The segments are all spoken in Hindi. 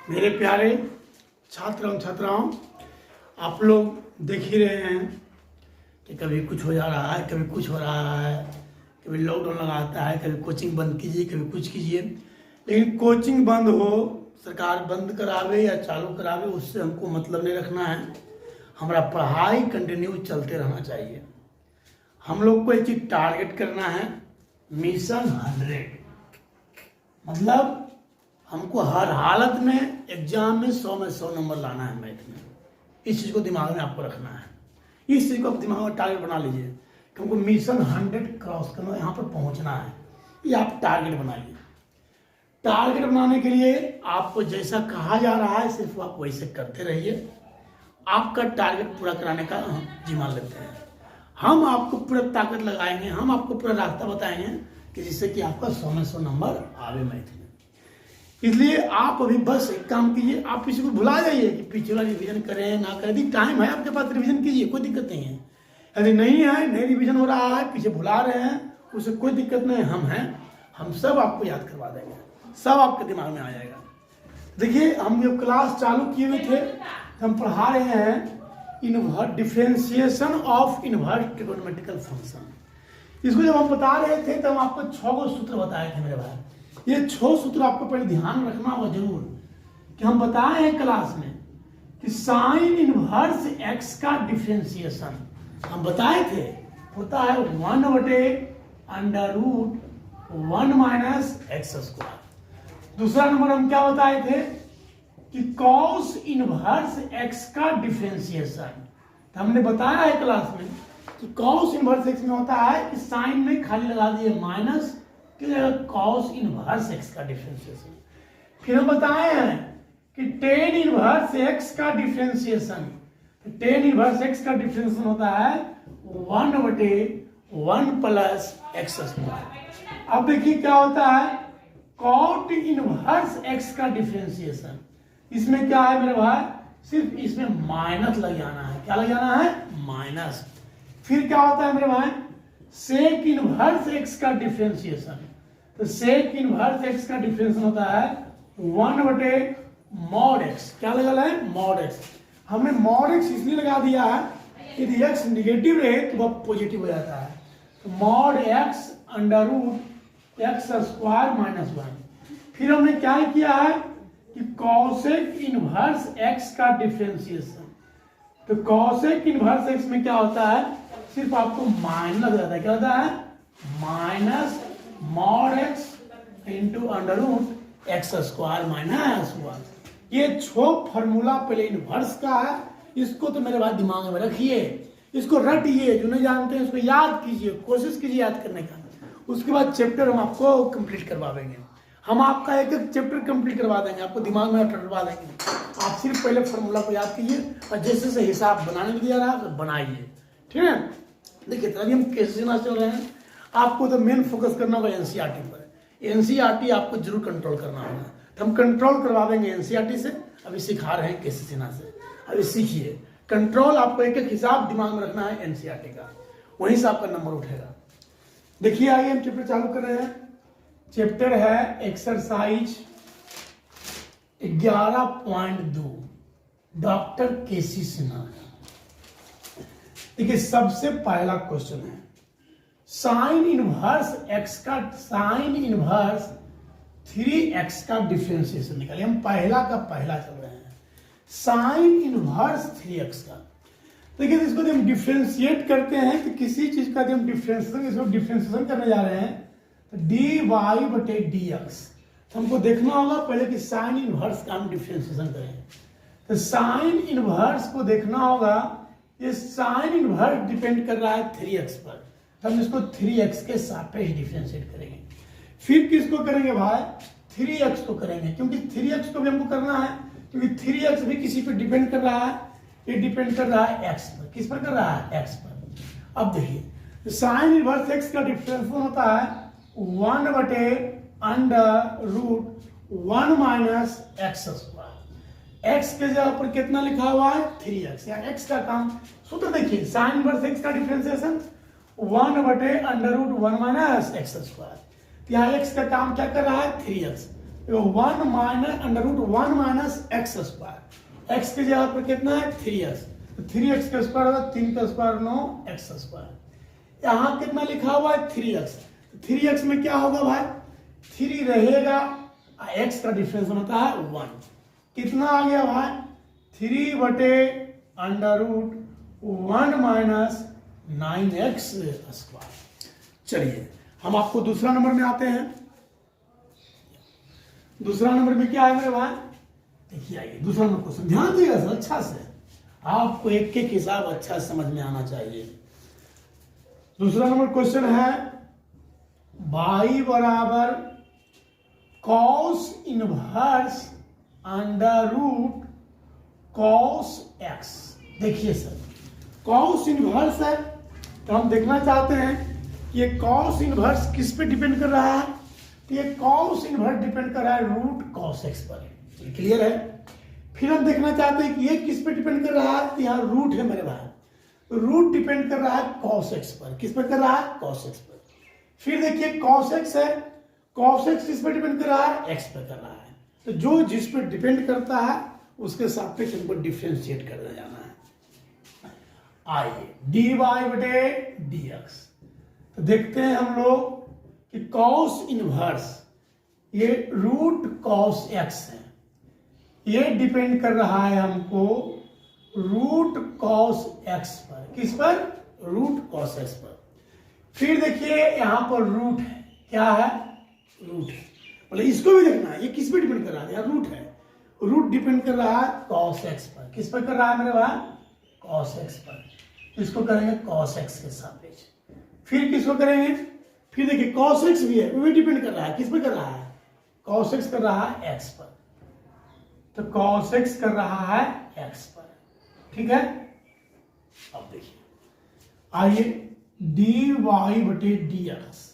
मेरे प्यारे छात्र एवं छात्राओं, आप लोग देख ही रहे हैं कि कभी कुछ हो जा रहा है, कभी कुछ हो रहा है, कभी लॉकडाउन लगाता है, कभी कोचिंग बंद कीजिए, कभी कुछ कीजिए। लेकिन कोचिंग बंद हो, सरकार बंद करावे या चालू करावे, उससे हमको मतलब नहीं रखना है। हमारा पढ़ाई कंटिन्यू चलते रहना चाहिए। हम लोग को एक चीज टारगेट करना है, मिशन 100। मतलब हमको हर हालत में एग्जाम में 100 में 100 नंबर लाना है मैथ में। इस चीज़ को दिमाग में आपको रखना है। इस चीज़ को आप दिमाग में टारगेट बना लीजिए कि हमको मिशन 100 क्रॉस करना, यहाँ पर पहुँचना है। ये आप टारगेट बनाइए। टारगेट बनाने के लिए आपको जैसा कहा जा रहा है सिर्फ आप वैसे करते रहिए। आपका टारगेट पूरा कराने का हम जिम्मा लेते हैं। हम आपको पूरा ताकत लगाएंगे, हम आपको पूरा रास्ता बताएंगे कि जिससे कि आपका 100 में 100 नंबर आवे मैथ में। इसलिए आप अभी बस एक काम कीजिए, आप किसी को भुला जाइए कि पिछला रिवीजन करें ना करें। यदि टाइम है आपके पास रिवीजन कीजिए, कोई दिक्कत नहीं है। यदि नहीं है, नहीं रिवीजन हो रहा है, पीछे भुला रहे हैं, उससे कोई दिक्कत नहीं। हम हैं, हम सब आपको याद करवा देंगे, सब आपके दिमाग में आ जाएगा। देखिए, हम जब क्लास चालू किए हुए थे हम पढ़ा रहे हैं differentiation of inverse trigonometrical function. इसको जब हम बता रहे थे तब हम आपको 6 गो सूत्र बताए थे मेरे भाई। ये 6 सूत्र आपको पहले ध्यान रखना होगा जरूर कि हम बताए हैं क्लास में कि साइन इनवर्स एक्स का डिफरेंशिएशन हम बताए थे होता है 1/√1 माइनस एक्स स्क्वायर। दूसरा नंबर हम क्या बताए थे कि कॉस इनवर्स एक्स का डिफरेंशिएशन। तो हमने बताया है क्लास में कि कॉस इनवर्स एक्स में होता है कि साइन में खाली लगा दिए माइनस की जगह कॉस इनवर्स एक्स का डिफरेंशिएशन। फिर हम बताए हैं कि टेन इनवर्स एक्स का डिफरेंशिएशन। तो टेन इनवर्स एक्स का डिफरेंशिएशन होता है 1/1 प्लस एक्स स्क्वायर। अब देखिए क्या होता है कॉट इनवर्स एक्स का डिफरेंशिएशन। इसमें क्या है मेरे भाई, सिर्फ इसमें माइनस लग जाना है। क्या लग जाना है? माइनस। फिर क्या होता है मेरे भाई सेक इनवर्स एक्स का डिफरेंशिएशन। तो सेक इनवर्स एक्स का डिफरेंशिएशन होता है 1/mod एक्स। क्या लगा है? Mod x. हमने मॉड एक्स इसलिए लगा दिया है यदि एक्स निगेटिव रहे तो वह पॉजिटिव हो जाता है। तो mod x √x square minus 1। फिर हमने क्या किया है कि कॉसेक इनवर्स एक्स का डिफरेंशिएशन। तो कॉसेक इनवर्स एक्स में क्या होता है, सिर्फ आपको माइनस जाता है। क्या होता है? Minus mod x into √x square minus 1। ये 6 फॉर्मूला पहले इनवर्स का है। इसको तो मेरे बाद दिमाग में रखिए, इसको रटिए। जो नहीं जानते हैं उसको याद कीजिए, कोशिश कीजिए याद करने का। उसके बाद चैप्टर हम आपको कंप्लीट करवा देंगे। हम आपका एक एक चैप्टर कंप्लीट करवा देंगे, आपको दिमाग में रटवा देंगे। आप सिर्फ पहले फॉर्मूला को याद कीजिए और जैसे जैसे हिसाब बनाने में दिया रहा है बनाइए। ठीक है? देखिए, तभी हम कैसे ना चल रहे हैं। आपको तो मेन फोकस करना होगा एनसीईआरटी पर। एनसीईआरटी आपको जरूर कंट्रोल करना होगा। तो हम कंट्रोल करवा देंगे एनसीईआरटी से। अभी सिखा रहे हैं कैसे सीना से, अभी सीखिए। कंट्रोल आपको एक एक हिसाब दिमाग में रखना है एनसीईआरटी का, वहीं से आपका नंबर उठेगा। देखिए, आइए हम चैप्टर चालू कर रहे हैं। चैप्टर है एक्सरसाइज 11.2 डॉक्टर केसी सिन्हा। देखिए, सबसे पहला क्वेश्चन है साइन इनवर्स एक्स का, साइन इनवर्स 3x का डिफरेंशिएशन निकालिए। हम पहला का पहला चल रहे हैं, साइन इनवर्स 3x का। देखिए, इसको हम डिफरेंशिएट करते हैं कि किसी चीज का हम डिफरेंशिएशन करने जा रहे हैं तो dy/dx। तो हमको देखना होगा पहले कि साइन इनवर्स का हम डिफरेंशिएशन करें। तो साइन इनवर्स को देखना होगा, ये साइन इनवर्स डिपेंड कर रहा है 3x पर। तो हम इसको 3x के सापेक्ष डिफरेंशिएट करेंगे। फिर किसको करेंगे भाई? 3x को करेंगे, क्योंकि 3x को भी हमको करना है, क्योंकि 3x भी किसी पर डिपेंड कर रहा है। ये डिपेंड कर रहा है x पर। किस पर कर रहा है? x पर। अब देखिए, साइन इनवर्स x का डिफरेंशिएशन होता है 1/√1 माइनस एक्स स्क्वायर। एक्स के जगह पर कितना लिखा हुआ है? 3x। या एक्स का काम सूत्र देखिए, साइन इनवर्स एक्स का डिफरेंशिएशन 1/√1 माइनस एक्स स्क्वायर। यहाँ एक्स का काम क्या कर रहा है? 3x। 1 minus under root 1 minus x square, x की जगह पर कितना है 3x, तो 3x का स्क्वायर होगा 3 का स्क्वायर 9 एक्स स्क्वायर। यहाँ कितना लिखा हुआ है 3x, 3x में क्या होगा भाई 3 रहेगा, x का डिफरेंस होता है 1, कितना आ गया भाई 3 बटे under root 1 minus 9x square. चलिए हम आपको दूसरा नंबर में आते हैं। दूसरा नंबर में क्या है मेरे भाई, देखिए आइए दूसरा नंबर क्वेश्चन, ध्यान दिएगा सर अच्छा से, आपको एक एक हिसाब अच्छा समझ में आना चाहिए। दूसरा नंबर क्वेश्चन है y बराबर cos inverse under root cos x. देखिए सर कॉस इनवर्स है, तो हम देखना चाहते हैं कि ये कॉस इनवर्स किस पे डिपेंड कर रहा है, तो ये कॉस इनवर्स डिपेंड कर रहा है रूट कॉस एक्स पर, क्लियर है। फिर हम देखना चाहते हैं कि ये किस पे डिपेंड कर रहा है, तो यहाँ रूट है मेरे भाई, तो रूट डिपेंड कर रहा है कॉस एक्स पर, किस पर कर रहा है कॉस एक्स पर। फिर देखिए कॉस एक्स है, कॉस एक्स किस पर डिपेंड कर रहा है एक्स पर कर रहा है, तो जो जिस पर डिपेंड करता है उसके सापेक्ष हमको डिफ्रेंशिएट कर जाना है। आइए डी वाई बटे डी एक्स, तो देखते हैं हम लोग कि कॉस इनवर्स ये रूट कॉस एक्स है, ये डिपेंड कर रहा है हमको रूट कॉस एक्स पर, किस पर रूट कॉस एक्स पर। फिर देखिए यहां पर रूट है, क्या है रूट है, मतलब इसको भी देखना है ये किस पर डिपेंड कर रहा है, यहाँ रूट है, रूट डिपेंड कर रहा है कॉस एक्स पर, किस पर कर रहा है मेरे भाई कॉस एक्स पर, इसको करेंगे कॉस एक्स के सापेक्ष। फिर किसको करेंगे, फिर देखिए कॉस एक्स भी है, वो भी डिपेंड कर रहा है, किस पर कर रहा है कॉस एक्स कर रहा है एक्स पर, तो कॉस एक्स कर रहा है एक्स पर, ठीक है। अब देखिए आइए डी वाई बटे डी एक्स,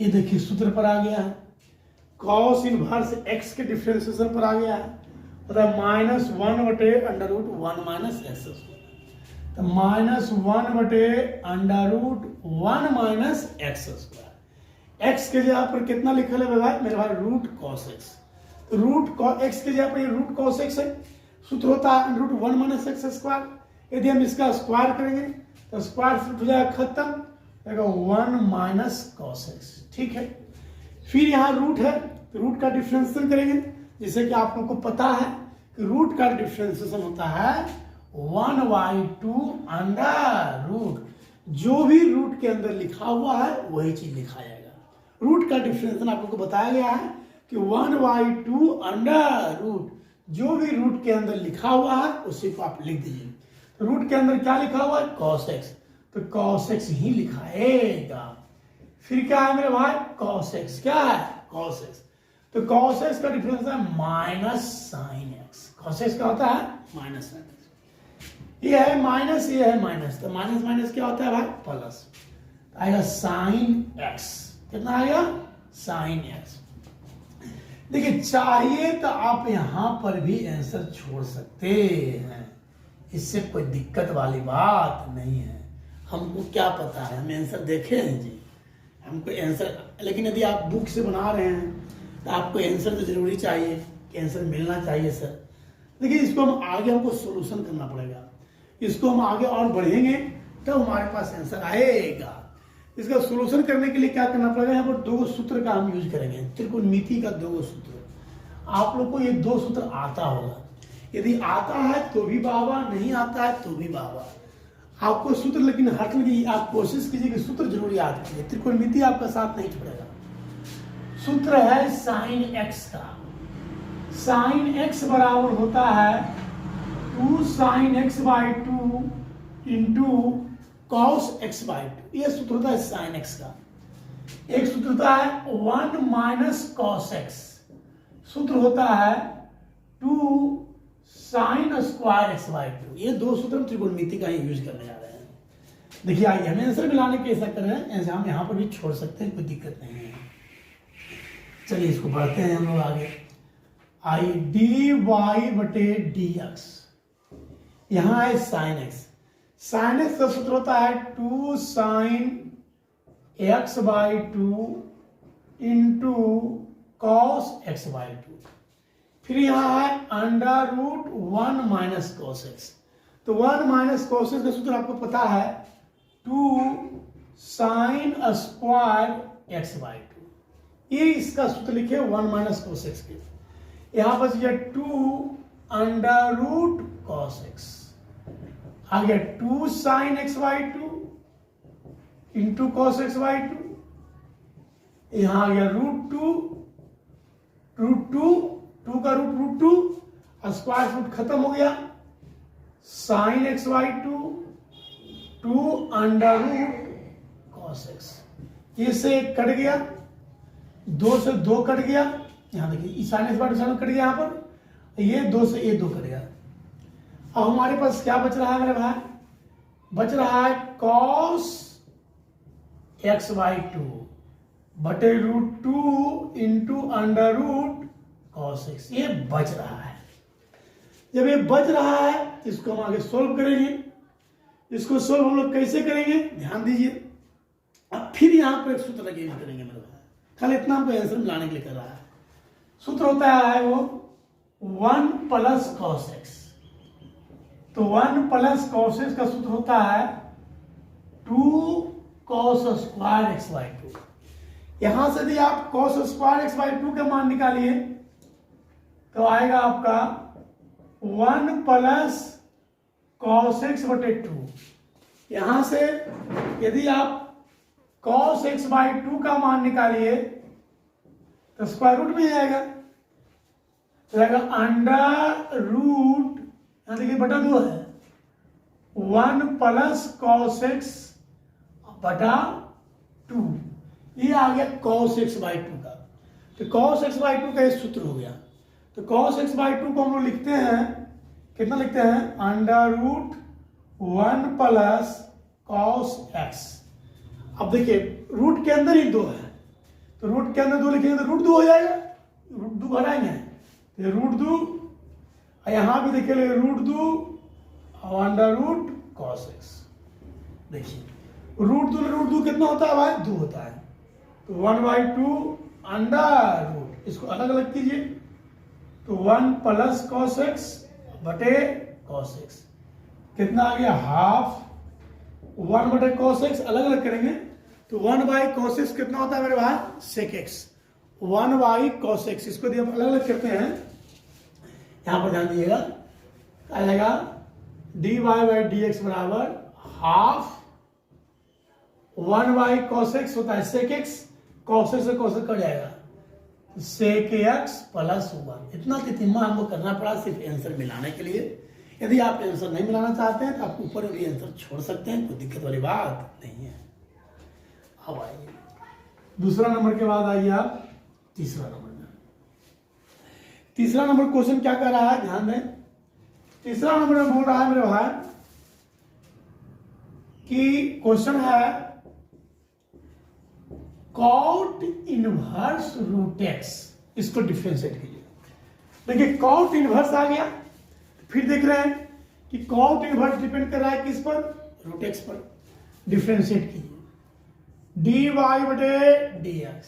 ये देखिए सूत्र पर आ गया है, कॉस इनवर्स एक्स के डिफरेंशिएशन पर आ गया है, मतलब माइनस 1 बटे under root 1 minus x square, तो माइनस 1 बटे under root 1 minus x square. X के जगह पर कितना लिखा है भाई मेरे भाई रूट कॉस एक्स, तो रूट एक्स के जगह पर ये रूट कॉस एक्स है, सूत्र होता है under root 1 minus x square. यदि हम इसका स्क्वायर करेंगे तो स्क्वायर रूट हो जाएगा खत्म, 1 माइनस कॉस एक्स, ठीक है। फिर यहाँ रूट है, तो रूट का डिफरेंशिएशन करेंगे, जैसे कि आप लोग को पता है कि रूट का डिफरेंशिएशन होता है 1/2 अंडर रूट, जो भी रूट के अंदर लिखा हुआ है वही चीज लिखा जाएगा। रूट का डिफरेंशिएशन आप लोग को बताया गया है कि 1/2 अंडर रूट, जो भी रूट के अंदर लिखा हुआ है उसी को आप लिख दीजिए। तो रूट के अंदर क्या लिखा हुआ है कॉस एक्स, तो कॉस एक्स ही लिखाएगा। फिर क्या है मेरे भाई कॉस एक्स, क्या है कॉस एक्स, तो कॉस एक्स का डिफरेंस है minus sine x, cos x का होता है माइनस साइन एक्स, ये है माइनस ये है माइनस, तो माइनस माइनस क्या होता है भाई प्लस, आएगा साइन एक्स, कितना आएगा साइन एक्स। देखिए चाहिए तो आप यहां पर भी आंसर छोड़ सकते हैं, इससे कोई दिक्कत वाली बात नहीं है। हमको क्या पता है, हम आंसर देखे हैं जी, हमको आंसर, लेकिन यदि आप बुक से बना रहे हैं तो आपको आंसर तो जरूरी चाहिए कि आंसर मिलना चाहिए सर। देखिए इसको हम आगे हमको सोल्यूशन करना पड़ेगा, इसको हम आगे और बढ़ेंगे तब हमारे पास आंसर आएगा। इसका सोल्यूशन करने के लिए क्या करना पड़ेगा, यहाँ पर 2 सूत्र का हम यूज करेंगे, त्रिकोणमिति का 2 सूत्र। आप लोग को ये 2 सूत्र आता होगा, यदि आता है तो भी बाबा, नहीं आता है तो भी बाबा। आपको सूत्र लेकिन हर की आप कोशिश कीजिए कि सूत्र जरूर याद कीजिए, त्रिकोणमिति आपका साथ नहीं छोड़ेगा। सूत्र है साइन एक्स का, साइन एक्स बराबर होता है 2 sine x by 2 into cos x by 2, यह सूत्र होता है साइन एक्स का। एक सूत्र होता है 1 माइनस कॉस एक्स, सूत्र होता है 2 साइन स्क्वायर एक्स बाई 2, ये 2 सूत्र हम त्रिकोणमिति का ही यूज करने जा रहे हैं। देखिए आइए हमें आंसर मिलाने के ऐसा कर रहे हैं, ऐसे हम यहाँ पर भी छोड़ सकते हैं, कोई दिक्कत नहीं है। चलिए इसको पढ़ते हैं हम लोग आगे। आई डी वाई बटे डी एक्स, यहां है साइन एक्स, साइन एक्स का सूत्र होता है 2 sine x by 2 into cos x by two. फिर यहाँ है under root 1 minus cos x. तो 1 माइनस कॉस एक्स का सूत्र आपको पता है 2 sine square x by to. ये इसका सूत्र लिखे 1 माइनस कॉस एक्स के। यहाँ बच गया 2 अंडर रूट कॉस एक्स, आ गया 2 sine x by two into cos x by two. यहां आ गया रूट टू का रूट टू, स्क्वायर रूट खत्म हो गया, sine x by two under root cos x. ये से एक कट गया, 2 से 2 कट गया, यहां देखिए sign x by to cut गया, यहां पर ये 2 से ये 2 कट गया। अब हमारे पास क्या बच रहा है मेरे भाई? बच रहा है कॉस एक्स बाई टू बटे root 2 into under root cos x. ये बच रहा है। जब ये बच रहा है तो इसको हम आगे सोल्व करेंगे। इसको सोल्व हम लोग कैसे करेंगे ध्यान दीजिए। अब फिर यहां पर एक सूत्र लगे करेंगे मेरे भाई, कल इतना हमको आंसर मिलाने के लिए कर रहा है। सूत्र होता है वो 1 प्लस कॉस एक्स। तो 1 प्लस कॉस एक्स का सूत्र होता है 2 cos square x by two. यहां से यदि आप cos square x by to का मान निकालिए तो आएगा आपका 1 प्लस कॉस एक्स बटे 2। यहां से यदि आप कॉस एक्स बाई टू का मान निकालिए तो स्क्वायर रूट में आएगा, अंडर रूट, यहां देखिए बटा 2 है, 1 प्लस कॉस एक्स बटा 2। ये आ गया कॉस एक्स बाई टू का। तो कॉस एक्स बाई टू का ये सूत्र हो गया। तो कॉस एक्स बाई टू को हम लोग लिखते हैं, कितना लिखते हैं? Under root 1 plus cos x. अब देखिए रूट के अंदर ही 2 है, तो रूट के अंदर 2 लिखेंगे तो रूट 2 हो जाएगा, रूट 2 घटाएंगे तो रूट 2, यहां भी देखिए रूट 2 और अंडर रूट कॉस एक्स। देखिए रूट 2 कितना होता है भाई? 2 होता है। तो 1/2 अंडर रूट, इसको अलग अलग कीजिए तो 1 प्लस कॉस एक्स बटे कॉस एक्स कितना आ गया? हाफ। 1 बटे कॉस एक्स अलग अलग करेंगे तो 1 बाई कॉस एक्स कितना होता है मेरे भाई? Sec x. 1 by cos x, इसको यदि आप अलग अलग करते हैं, यहां पर ध्यान दीजिएगा, आ जाएगा dy बाई डी एक्स बराबर हाफ 1 बाई कॉस एक्स होता है सेक एक्स, कॉस एक्स से कॉस एक्स कट जाएगा, सेक एक्स प्लस 1। इतना तितिम्मा हमको करना पड़ा सिर्फ आंसर मिलाने के लिए। यदि आप आंसर नहीं मिलाना चाहते हैं तो आप ऊपर भी आंसर छोड़ सकते हैं, कोई दिक्कत वाली बात नहीं है। अब आइए दूसरा नंबर के बाद आइए आप तीसरा नंबर में। तीसरा नंबर क्वेश्चन क्या कर रहा है ध्यान दें। तीसरा नंबर में बोल रहा है मेरे भाई कि क्वेश्चन है कॉट इनवर्स रूट एक्स, इसको डिफरेंशिएट कीजिए। देखिए कॉट इनवर्स आ गया, फिर देख रहे हैं कि कॉट इनवर्स डिपेंड कर रहा है किस पर? रूट एक्स पर। डिफरेंशिएट कीजिए dy बटे dx।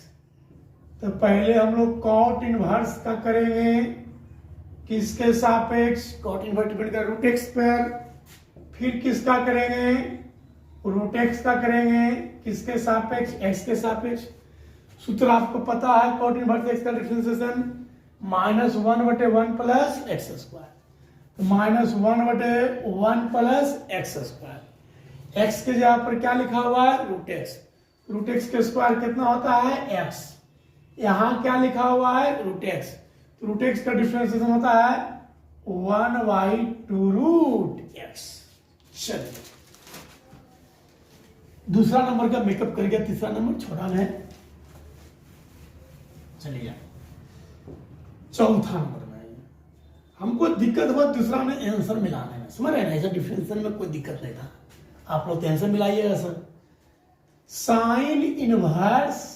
तो पहले हम लोग कॉट इनवर्स का करेंगे किसके सापेक्ष? कॉट इनवर्स डिपेंड कर रूट एक्स पर। फिर किसका करेंगे? रूट एक्स का करेंगे किसके सापेक्ष? एक्स के सापेक्ष। सूत्र आपको पता है कॉट इनवर्स एक्स का डिफरेंशिएशन -1 बटे 1 प्लस एक्स स्क्वायर। तो -1 बटे 1 प्लस एक्स स्क्वायर। एक्स के जगह पर क्या लिखा हुआ है? Root x. रूट एक्स के स्क्वायर कितना होता है? एक्स। यहां क्या लिखा हुआ है? Root x. तो रूट एक्स का डिफरेंशिएशन होता है 1/2 रूट एक्स। चलिए दूसरा नंबर का मेकअप कर गया, तीसरा नंबर छोड़ा है। चलिए चौथा नंबर में हमको दिक्कत हुआ दूसरा में आंसर मिलाने में, समझ रहे हैं? ऐसा डिफरेंशिएशन में कोई दिक्कत नहीं था। आप लोग आंसर मिलाइएगा sir. Sine inverse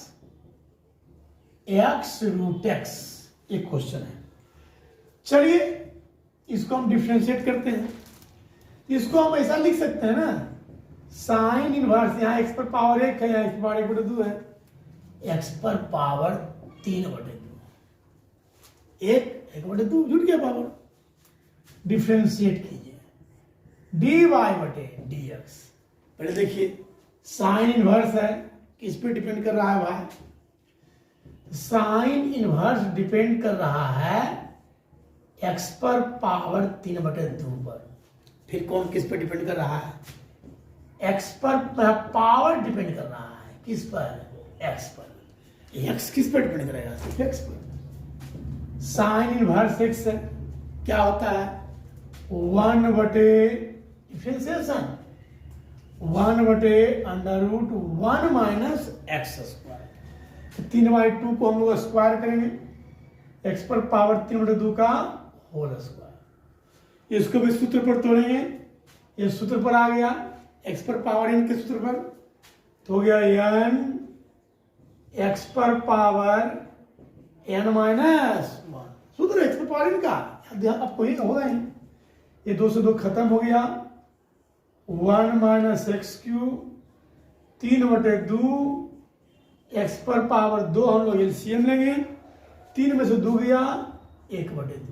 x root x एक क्वेश्चन है। चलिए इसको हम डिफरेंशिएट करते हैं। इसको हम ऐसा लिख सकते हैं ना, साइन इनवर्स, यहाँ x पर पावर 1 है, यहाँ x पर पावर 1/2 है, x पर पावर 3/2। एक बटे 2 जुट गया पावर। डिफ्रेंशिएट कीजिए dy बटे dx। पहले देखिए साइन इनवर्स है, किस पे डिपेंड कर रहा है भाई? साइन इनवर्स डिपेंड कर रहा है x पर पावर 3 बटे 2 पर। फिर कौन किस पर डिपेंड कर रहा है? x पर पावर डिपेंड कर रहा है, किस पर? x पर। x किस पर डिपेंड करेगा? सिर्फ x पर। साइन इनवर्स x है, क्या होता है? 1 बटे डिफरेंशिएशन 1 बटे under root 1 minus x square. 3/2 को हम लोग स्क्वायर करेंगे, x पर पावर 3 बटे 2 का होल स्क्वायर। इसको भी सूत्र पर तोड़ेंगे, ये सूत्र पर आ गया x पर पावर n के सूत्र पर, तो हो गया n x पर पावर n माइनस 1। सूत्र x पर पावर n का आपको ही होगा ही। ये 2 से 2 खत्म हो गया, 1 माइनस एक्स क्यूब 3 बटे 2 x पर पावर 2 हम लोग एलसीएम लेंगे, 3 में से 2 गया 1 बटे 2।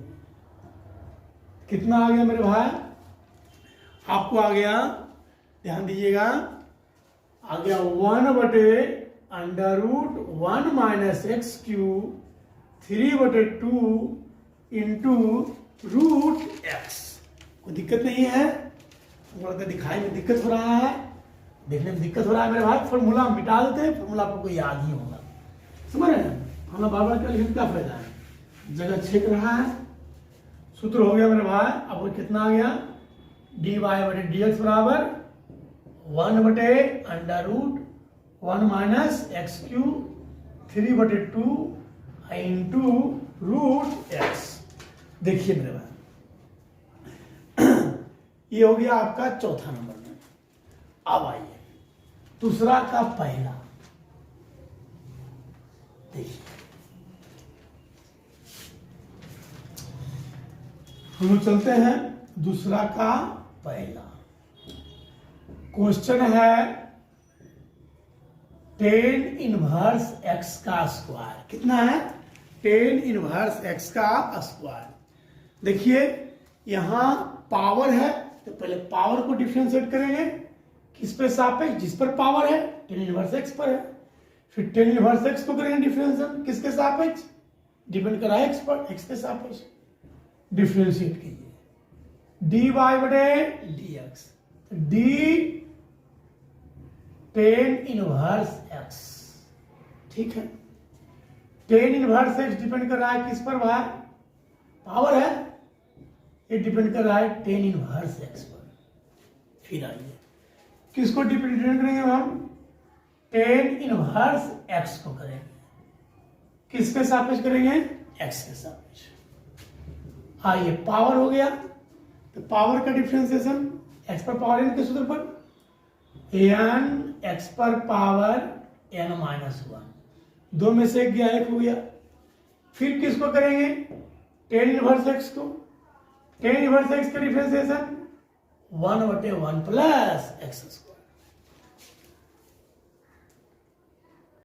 कितना आ गया मेरे भाई? आपको आ गया, ध्यान दीजिएगा, आ गया 1 बटे under root 1 minus x cube 3 बटे 2 इंटू रूट एक्स। कोई दिक्कत नहीं है? तो दिखाई में दिक्कत हो रहा है, देखने में दिक्कत हो रहा है मेरे भाई? फॉर्मूला मिटा देते हैं, फॉर्मूला आपको कोई याद ही होगा, समझ रहे हैं? फॉर्मूला बार बार कर लिखने का फायदा है, जगह छेक रहा है। सूत्र हो गया मेरे भाई, आपको कितना आ गया? dy बटे dx बराबर 1 बटे under root 1 minus x cube 3 बटे 2 इंटू रूट एक्स। देखिए मेरे भाई, ये हो गया आपका चौथा नंबर में। अब आइए दूसरा का पहला, देखिए हम लोग चलते हैं दूसरा का पहला। क्वेश्चन है tan इनवर्स x का स्क्वायर। कितना है? tan इनवर्स x का स्क्वायर। देखिए यहां पावर है, तो पहले पावर को डिफरेंशिएट करेंगे, किस पे सापेक्ष? जिस पर पावर है, tan इनवर्स x पर है। फिर tan इनवर्स x को करेंगे डिफरेंशिएट, किसके सापेक्ष? डिपेंड कर रहा है x पर, x के सापेक्ष। डिफरेंशिएट कीजिए dy बटे dx, d tan inverse x, ठीक है? tan इनवर्स x डिपेंड कर रहा है किस पर भाई? पावर है, ये डिपेंड कर रहा है tan इनवर्स x पर। फिर आइए किसको डिपेंड करेंगे हम? tan इनवर्स x को करेंगे, किसके सापेक्ष करेंगे? x के सापेक्ष। आइए पावर हो गया, तो पावर का डिफरेंशिएशन x पर पावर n के सूत्र पर, n x पर पावर n माइनस 1, 2 में से 1 गया, 1 हो गया। फिर किसको करेंगे? tan इनवर्स x को। tan इनवर्स x का डिफरेंशिएशन 1 बटे 1 प्लस एक्स स्क्वायर।